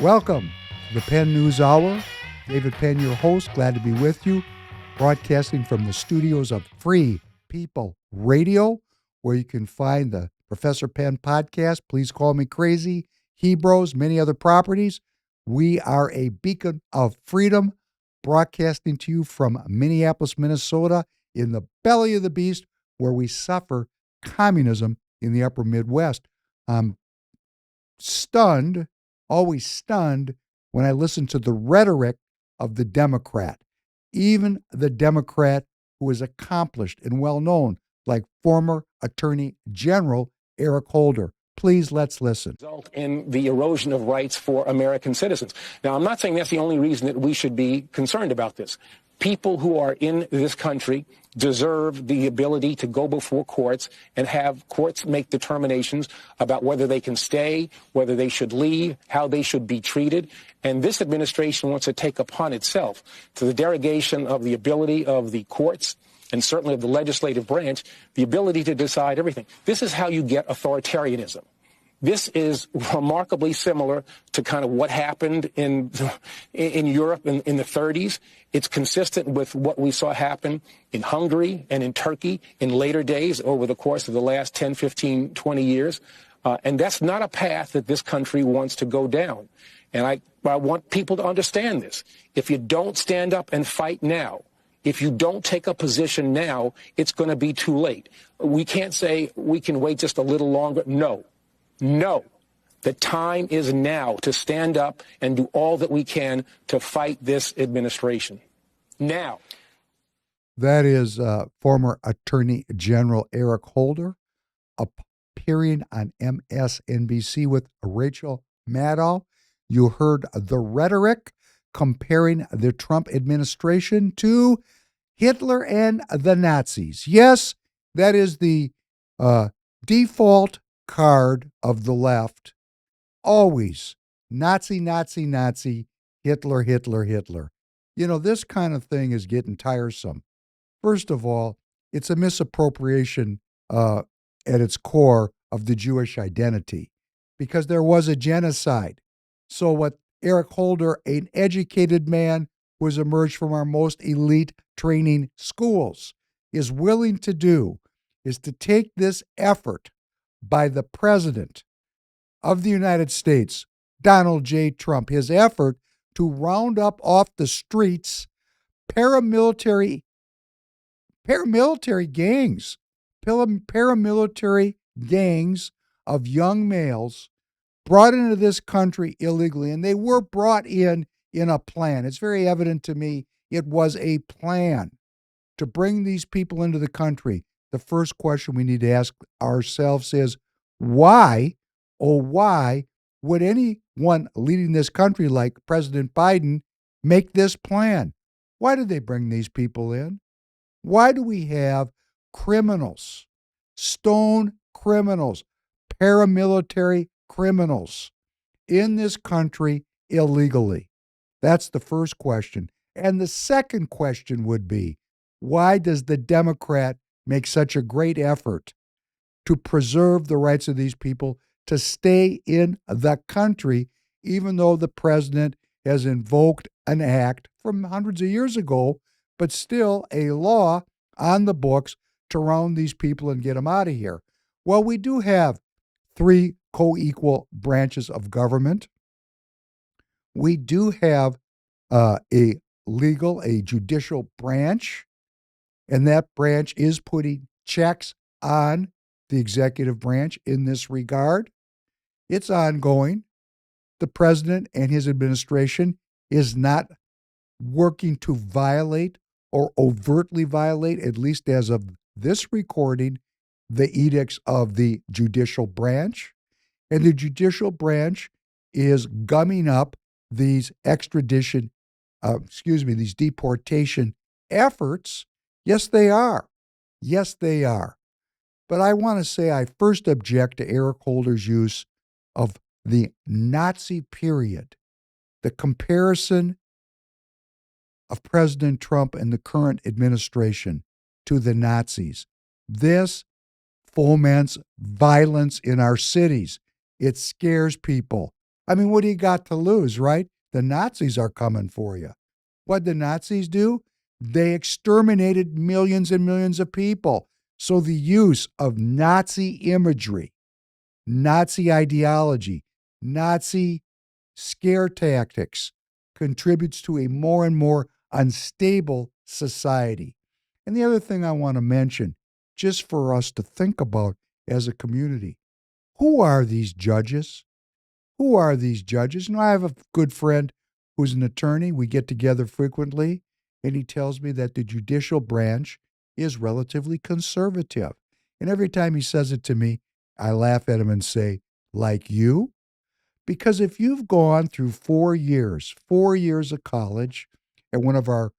Welcome to the Penn News Hour. David Penn, your host, glad to be with you, broadcasting from the studios of Free People Radio, where you can find the Professor Penn podcast, Please Call Me Crazy, Hebrews, many other properties. We are a beacon of freedom, broadcasting to you from Minneapolis, Minnesota, in the belly of the beast, where we suffer communism in the upper Midwest. I'm stunned, always stunned, when I listen to the rhetoric of the Democrat, even the Democrat who is accomplished and well known, like former Attorney General Eric Holder. Please, let's listen. Result in the erosion of rights for American citizens. Now, I'm not saying that's the only reason that we should be concerned about this. People who are in this country deserve the ability to go before courts and have courts make determinations about whether they can stay, whether they should leave, how they should be treated. And this administration wants to take upon itself, to the derogation of the ability of the courts and certainly of the legislative branch, the ability to decide everything. This is how you get authoritarianism. This is remarkably similar to kind of what happened in Europe in the 30s. It's consistent with what we saw happen in Hungary and in Turkey in later days over the course of the last 10, 15, 20 years. And that's not a path that this country wants to go down. And I want people to understand this. If you don't stand up and fight now, if you don't take a position now, it's going to be too late. We can't say we can wait just a little longer. No. The time is now to stand up and do all that we can to fight this administration. Now. That is former Attorney General Eric Holder appearing on MSNBC with Rachel Maddow. You heard the rhetoric comparing the Trump administration to Hitler and the Nazis. Yes, that is the default card of the left. Always Nazi, Nazi, Nazi, Hitler, Hitler, Hitler. You know, this kind of thing is getting tiresome. First of all, it's a misappropriation at its core of the Jewish identity because there was a genocide. So what Eric Holder, an educated man who has emerged from our most elite training schools, is willing to do is to take this effort by the President of the United States, Donald J. Trump, his effort to round up off the streets paramilitary gangs, paramilitary gangs of young males brought into this country illegally, and they were brought in a plan. It's very evident to me it was a plan to bring these people into the country. The first question we need to ask ourselves is, why would anyone leading this country like President Biden make this plan? Why did they bring these people in? Why do we have criminals, stone criminals, paramilitary criminals in this country illegally? That's the first question. And the second question would be, why does the Democrat make such a great effort to preserve the rights of these people to stay in the country, even though the president has invoked an act from hundreds of years ago, but still a law on the books to round these people and get them out of here? Well, we do have three co-equal branches of government. We do have a judicial branch, and that branch is putting checks on the executive branch in this regard. It's ongoing. The president and his administration is not working to violate or overtly violate, at least as of this recording, the edicts of the judicial branch. And the judicial branch is gumming up these these deportation efforts. Yes, they are. Yes, they are. But I want to say I first object to Eric Holder's use of the Nazi period, the comparison of President Trump and the current administration to the Nazis. This foments violence in our cities. It scares people. I mean, what do you got to lose, right? The Nazis are coming for you. What did the Nazis do? They exterminated millions and millions of people. So the use of Nazi imagery, Nazi ideology, Nazi scare tactics contributes to a more and more unstable society. And the other thing I want to mention, just for us to think about as a community, who are these judges? Who are these judges? I have a good friend who's an attorney. We get together frequently, and he tells me that the judicial branch is relatively conservative. And every time he says it to me, I laugh at him and say, like you? Because if you've gone through 4 years of college at one of our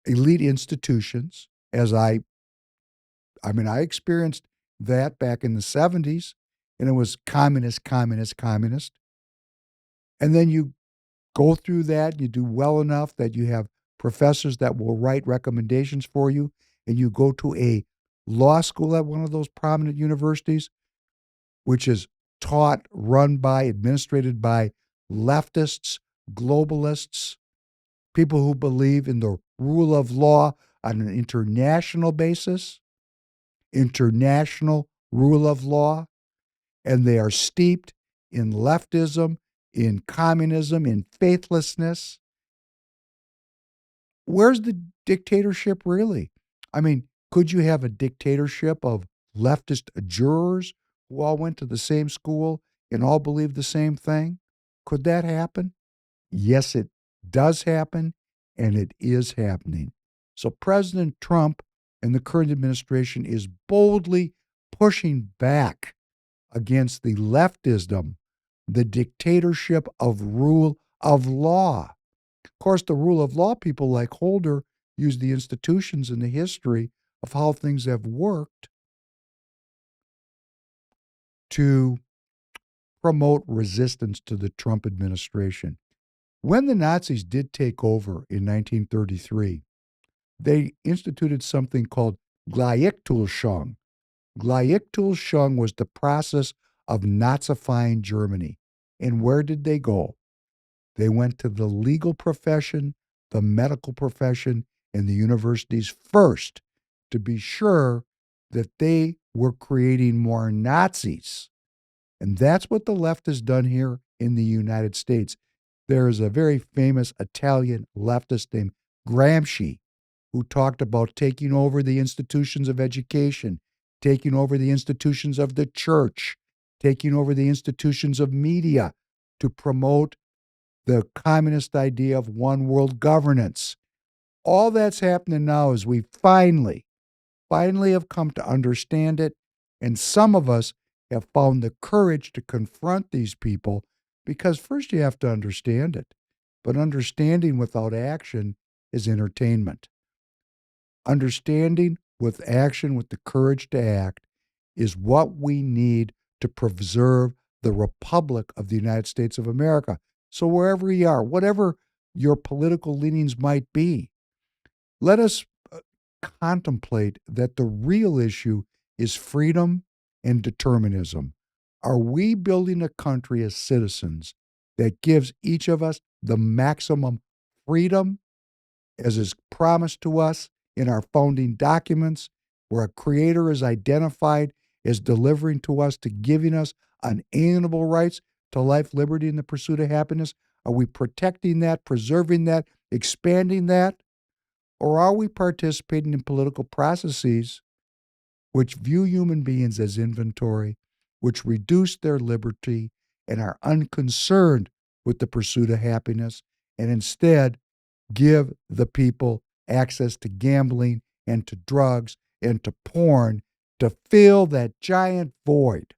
elite institutions, as I experienced that back in the 70s, and it was communist, communist, communist. And then you go through that, you do well enough that you have professors that will write recommendations for you, and you go to a law school at one of those prominent universities, which is taught, run by, administrated by leftists, globalists, people who believe in the rule of law on an international basis, international rule of law, and they are steeped in leftism, in communism, in faithlessness. Where's the dictatorship really? I mean, could you have a dictatorship of leftist jurors who all went to the same school and all believed the same thing? Could that happen? Yes, it does happen, and it is happening. So President Trump and the current administration is boldly pushing back against the leftism, the dictatorship of rule of law. Of course, the rule of law people like Holder use the institutions and the history of how things have worked to promote resistance to the Trump administration. When the Nazis did take over in 1933, they instituted something called Gleichschaltung. Gleichschaltung was the process of Nazifying Germany. And where did they go? They went to the legal profession, the medical profession, and the universities first to be sure that they were creating more Nazis. And that's what the left has done here in the United States. There is a very famous Italian leftist named Gramsci who talked about taking over the institutions of education, taking over the institutions of the church, taking over the institutions of media to promote the communist idea of one world governance. All that's happening now is we finally have come to understand it, and some of us have found the courage to confront these people because first you have to understand it. But understanding without action is entertainment. Understanding with action, with the courage to act, is what we need to preserve the Republic of the United States of America. So wherever you are, whatever your political leanings might be, let us contemplate that the real issue is freedom and determinism. Are we building a country as citizens that gives each of us the maximum freedom as is promised to us in our founding documents, where a creator is identified as delivering to us, to giving us unalienable rights to life, liberty, and the pursuit of happiness? Are we protecting that, preserving that, expanding that? Or are we participating in political processes which view human beings as inventory, which reduce their liberty and are unconcerned with the pursuit of happiness, and instead give the people access to gambling and to drugs and to porn to fill that giant void,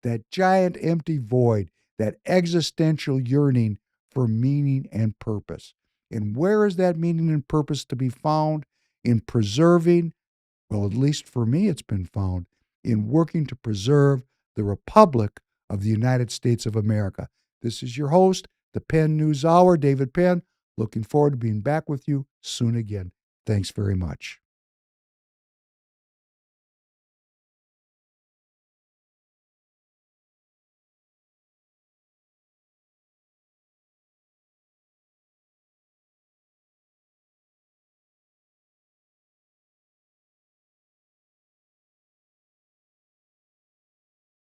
that giant empty void, that existential yearning for meaning and purpose? And where is that meaning and purpose to be found? In preserving, well, at least for me, it's been found in working to preserve the Republic of the United States of America. This is your host, the Penn News Hour, David Penn. Looking forward to being back with you soon again. Thanks very much.